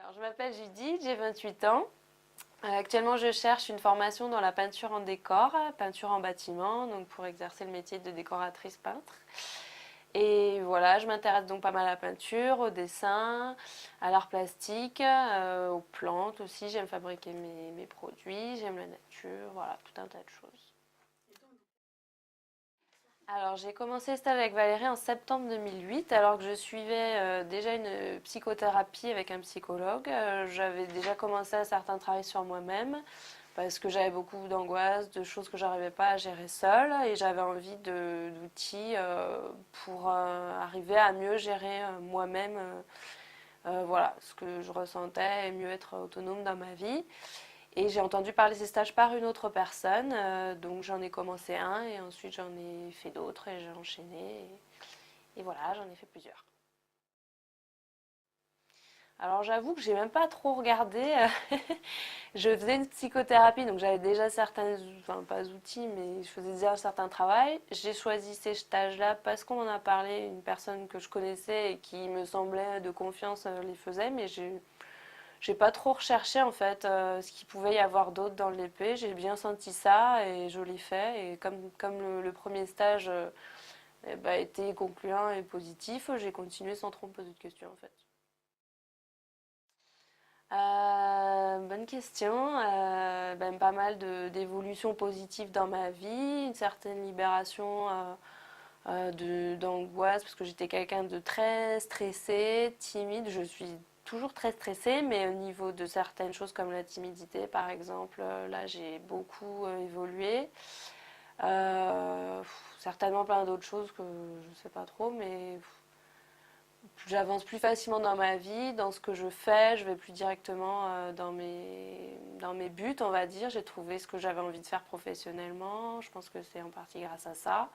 Alors, je m'appelle Judith, j'ai 28 ans. Actuellement, je cherche une formation dans la peinture en décor, peinture en bâtiment, donc pour exercer le métier de décoratrice peintre. Et voilà, je m'intéresse donc pas mal à la peinture, au dessin, à l'art plastique, aux plantes aussi. J'aime fabriquer mes produits, j'aime la nature, voilà, tout un tas de choses. Alors, j'ai commencé le stage avec Valérie en septembre 2008, alors que je suivais déjà une psychothérapie avec un psychologue. J'avais déjà commencé un certain travail sur moi-même parce que j'avais beaucoup d'angoisse, de choses que j'arrivais pas à gérer seule et j'avais envie d'outils pour arriver à mieux gérer moi-même voilà, ce que je ressentais et mieux être autonome dans ma vie. Et j'ai entendu parler de ces stages par une autre personne, donc j'en ai commencé un et ensuite j'en ai fait d'autres et j'ai enchaîné. Et voilà, j'en ai fait plusieurs. Alors j'avoue que j'ai même pas trop regardé. Je faisais une psychothérapie, donc j'avais déjà certains, enfin pas outils, mais je faisais déjà un certain travail. J'ai choisi ces stages-là parce qu'on en a parlé, une personne que je connaissais et qui me semblait de confiance les faisait, mais j'ai pas trop recherché en fait ce qu'il pouvait y avoir d'autre dans l'épée. J'ai bien senti ça et je l'ai fait. Et comme le premier stage était concluant et positif, j'ai continué sans trop me poser de questions en fait. Bonne question. Pas mal d'évolutions positives dans ma vie, une certaine libération d'angoisse parce que j'étais quelqu'un de très stressé, timide. Je suis toujours très stressée, mais au niveau de certaines choses comme la timidité par exemple, là j'ai beaucoup évolué. Certainement plein d'autres choses que je ne sais pas trop, mais j'avance plus facilement dans ma vie, dans ce que je fais, je vais plus directement dans mes buts, on va dire. J'ai trouvé ce que j'avais envie de faire professionnellement, je pense que c'est en partie grâce à ça.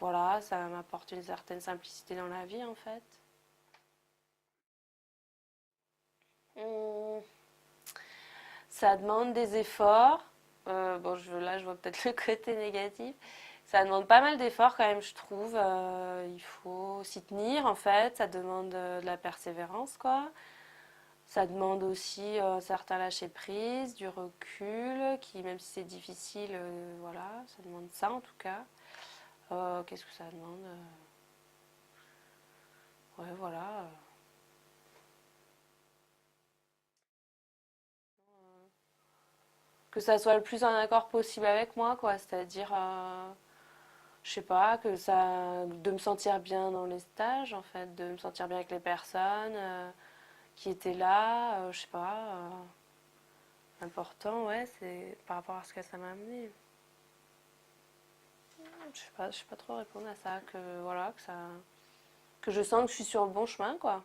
Voilà, ça m'apporte une certaine simplicité dans la vie en fait. Hum, Ça demande des efforts. Là, je vois peut-être le côté négatif. Ça demande pas mal d'efforts quand même, je trouve. Il faut s'y tenir en fait. Ça demande de la persévérance, quoi. Ça demande aussi un certain lâcher-prise, du recul, qui, même si c'est difficile, voilà, ça demande ça en tout cas. Qu'est-ce que ça demande Ouais, voilà. Que ça soit le plus en accord possible avec moi, quoi. C'est-à-dire, je sais pas, de me sentir bien dans les stages, en fait, de me sentir bien avec les personnes qui étaient là, je sais pas. Important, ouais, c'est par rapport à ce que ça m'a amené. Je sais pas trop répondre à ça, que voilà, que je sens que je suis sur le bon chemin, quoi.